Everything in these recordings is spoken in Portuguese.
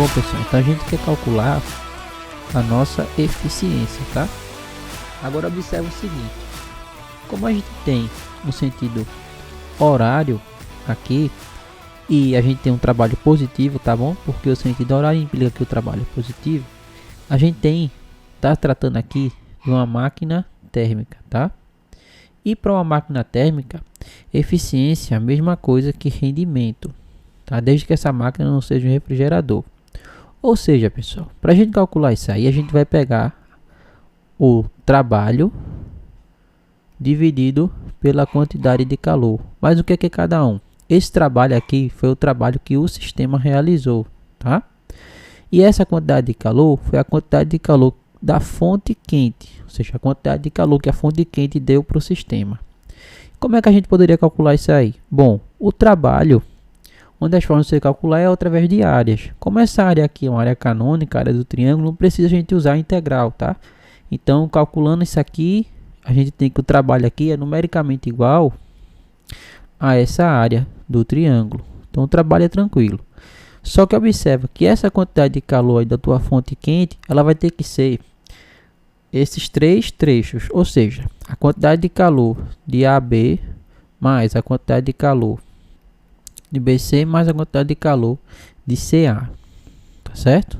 Bom, pessoal, então a gente quer calcular a nossa eficiência, tá? Agora observa o seguinte: como a gente tem um sentido horário aqui e a gente tem um trabalho positivo, tá bom? Porque o sentido horário implica que o trabalho é positivo. A gente tá tratando aqui de uma máquina térmica, tá? E para uma máquina térmica, eficiência é a mesma coisa que rendimento, tá? Desde que essa máquina não seja um refrigerador. Ou seja, pessoal, para a gente calcular isso aí, a gente vai pegar o trabalho dividido pela quantidade de calor. Mas o que é cada um? Esse trabalho aqui foi o trabalho que o sistema realizou, tá? E essa quantidade de calor foi a quantidade de calor da fonte quente, ou seja, a quantidade de calor que a fonte quente deu para o sistema. Como é que a gente poderia calcular isso aí? Bom, o trabalho, uma das formas de você calcular é através de áreas. Como essa área aqui é uma área canônica, a área do triângulo, não precisa a gente usar a integral, tá? Então, calculando isso aqui, a gente tem que o trabalho aqui é numericamente igual a essa área do triângulo. Então, o trabalho é tranquilo. Só que observa que essa quantidade de calor aí da tua fonte quente, ela vai ter que ser esses três trechos, ou seja, a quantidade de calor de AB mais a quantidade de calor de BC mais a quantidade de calor de CA, tá certo?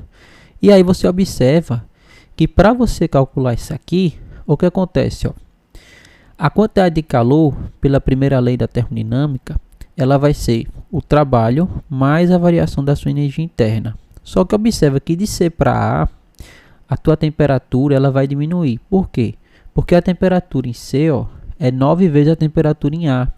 E aí você observa que para você calcular isso aqui, o que acontece, ó? A quantidade de calor, pela primeira lei da termodinâmica, ela vai ser o trabalho mais a variação da sua energia interna. Só que observa que de C para a tua temperatura ela vai diminuir. Por quê? Porque a temperatura em C, ó, é 9 vezes a temperatura em A.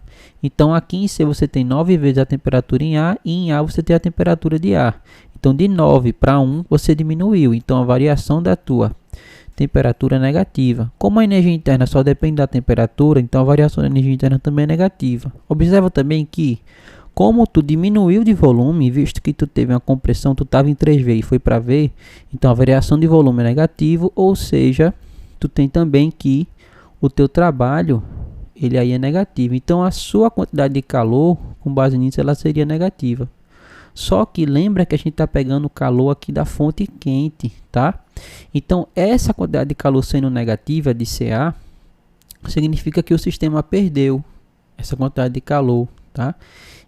Então aqui em C você tem 9 vezes a temperatura em A e em A você tem a temperatura de A. Então de 9 para 1 você diminuiu. Então a variação da tua temperatura é negativa. Como a energia interna só depende da temperatura, então a variação da energia interna também é negativa. Observa também que, como tu diminuiu de volume, visto que tu teve uma compressão, tu estava em 3V e foi para V, então a variação de volume é negativo, ou seja, tu tem também que o teu trabalho, ele aí é negativo. Então a sua quantidade de calor, com base nisso, ela seria negativa. Só que lembra que a gente está pegando o calor aqui da fonte quente, tá? Então, essa quantidade de calor sendo negativa de CA, significa que o sistema perdeu essa quantidade de calor, tá?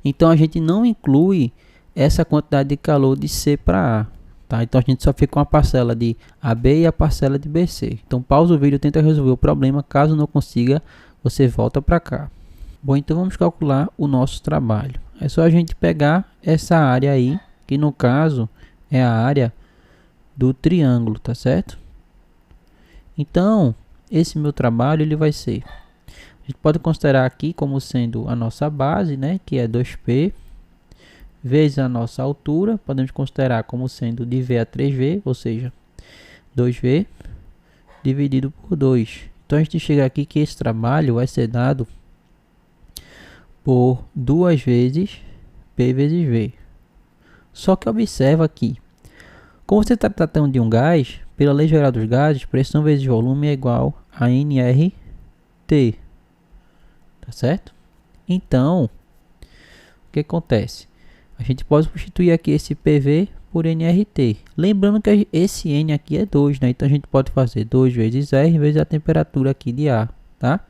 Então, a gente não inclui essa quantidade de calor de C para A, tá? Então, a gente só fica com a parcela de AB e a parcela de BC. Então, pausa o vídeo e tenta resolver o problema. Caso não consiga, você volta para cá. Bom, então vamos calcular o nosso trabalho. É só a gente pegar essa área aí, que no caso é a área do triângulo, tá certo? Então, esse meu trabalho ele vai ser, a gente pode considerar aqui como sendo a nossa base, né, que é 2P, vezes a nossa altura, podemos considerar como sendo de V a 3V, ou seja, 2V dividido por 2. Então, a gente chega aqui que esse trabalho vai ser dado por 2 vezes P vezes V. Só que observa aqui, como você está tratando de um gás, pela lei geral dos gases, pressão vezes volume é igual a nRT, tá certo? Então, o que acontece? A gente pode substituir aqui esse PV por nRT. Lembrando que esse N aqui é 2, né? Então a gente pode fazer 2 vezes R vezes a temperatura aqui de A, tá?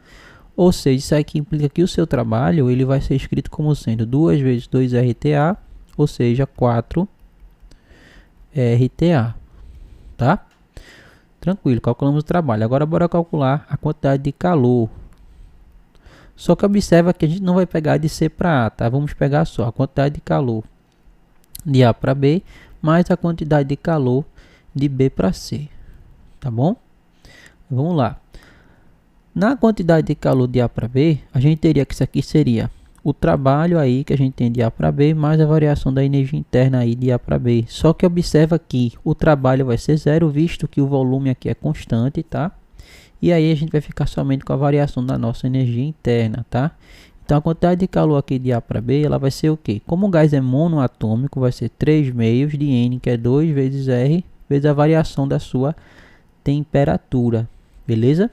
Ou seja, isso aqui implica que o seu trabalho ele vai ser escrito como sendo 2 vezes 2RTA, ou seja, 4RTA, tá? Tranquilo, calculamos o trabalho. Agora bora calcular a quantidade de calor. Só que observa que a gente não vai pegar de C para A, tá? Vamos pegar só a quantidade de calor de A para B, mais a quantidade de calor de B para C, tá bom? Vamos lá. Na quantidade de calor de A para B, a gente teria que isso aqui seria o trabalho aí que a gente tem de A para B, mais a variação da energia interna aí de A para B. Só que observa que o trabalho vai ser zero, visto que o volume aqui é constante, tá? E aí a gente vai ficar somente com a variação da nossa energia interna, tá? Então a quantidade de calor aqui de A para B, ela vai ser o quê? Como o gás é monoatômico, vai ser 3 meios de N, que é 2 vezes R, vezes a variação da sua temperatura, beleza?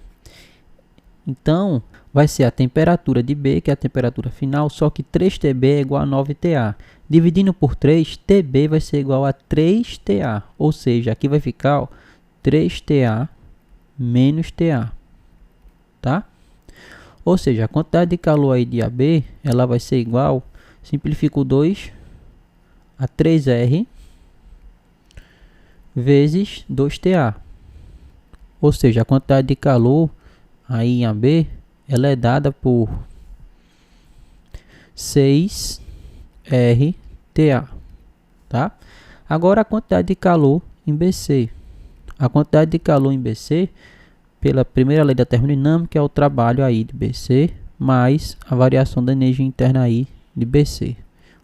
Então, vai ser a temperatura de B, que é a temperatura final, só que 3TB é igual a 9TA. Dividindo por 3, TB vai ser igual a 3TA. Ou seja, aqui vai ficar ó, 3TA menos TA. Tá? Ou seja, a quantidade de calor aí de AB, ela vai ser igual, simplifico 2 a 3R vezes 2TA. Ou seja, a quantidade de calor aí em AB, ela é dada por 6RTA, tá? Agora a quantidade de calor em BC. A quantidade de calor em BC, pela primeira lei da termodinâmica, é o trabalho aí de BC mais a variação da energia interna aí de BC.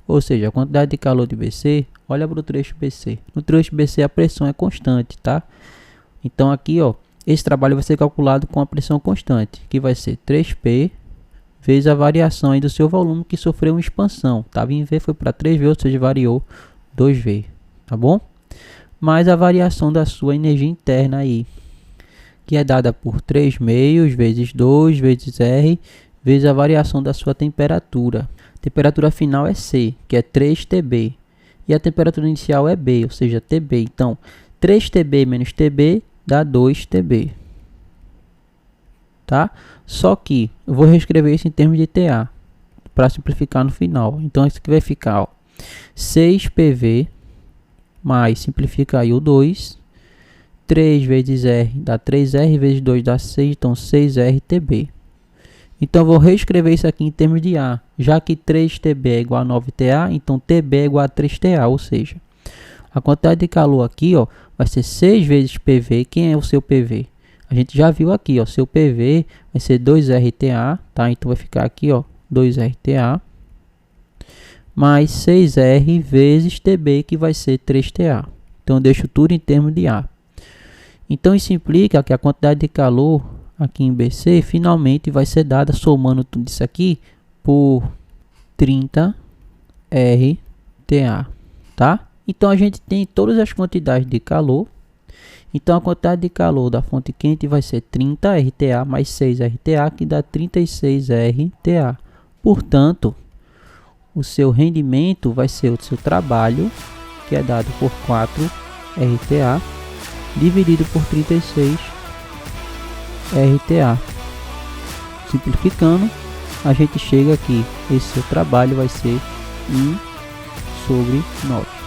Ou seja, a quantidade de calor de BC, olha para o trecho BC. No trecho BC a pressão é constante, tá? Então aqui, ó, esse trabalho vai ser calculado com a pressão constante, que vai ser 3P vezes a variação aí do seu volume que sofreu uma expansão. Estava em V, foi para 3V, ou seja, variou 2V, tá bom? Mais a variação da sua energia interna aí, que é dada por 3 meios vezes 2 vezes R, vezes a variação da sua temperatura. A temperatura final é C, que é 3TB. E a temperatura inicial é B, ou seja, TB. Então, 3TB menos TB dá 2TB. Tá? Só que eu vou reescrever isso em termos de TA, para simplificar no final. Então, isso aqui vai ficar ó, 6PV, mais, simplifica aí o 2. 3 vezes R dá 3R, vezes 2 dá 6, então 6RTB. Então, eu vou reescrever isso aqui em termos de A. Já que 3TB é igual a 9TA, então TB é igual a 3TA, ou seja, a quantidade de calor aqui ó, vai ser 6 vezes PV. Quem é o seu PV? A gente já viu aqui, ó, seu PV vai ser 2RTA, tá? Então, vai ficar aqui, ó, 2RTA, mais 6R vezes TB, que vai ser 3TA. Então, eu deixo tudo em termos de A. Então, isso implica que a quantidade de calor aqui em BC, finalmente vai ser dada, somando tudo isso aqui, por 30 RTA, tá? Então, a gente tem todas as quantidades de calor. Então, a quantidade de calor da fonte quente vai ser 30 RTA mais 6 RTA, que dá 36 RTA. Portanto, o seu rendimento vai ser o seu trabalho, que é dado por 4 RTA, dividido por 36 RTA. Simplificando, a gente chega aqui, esse seu trabalho vai ser 1/9.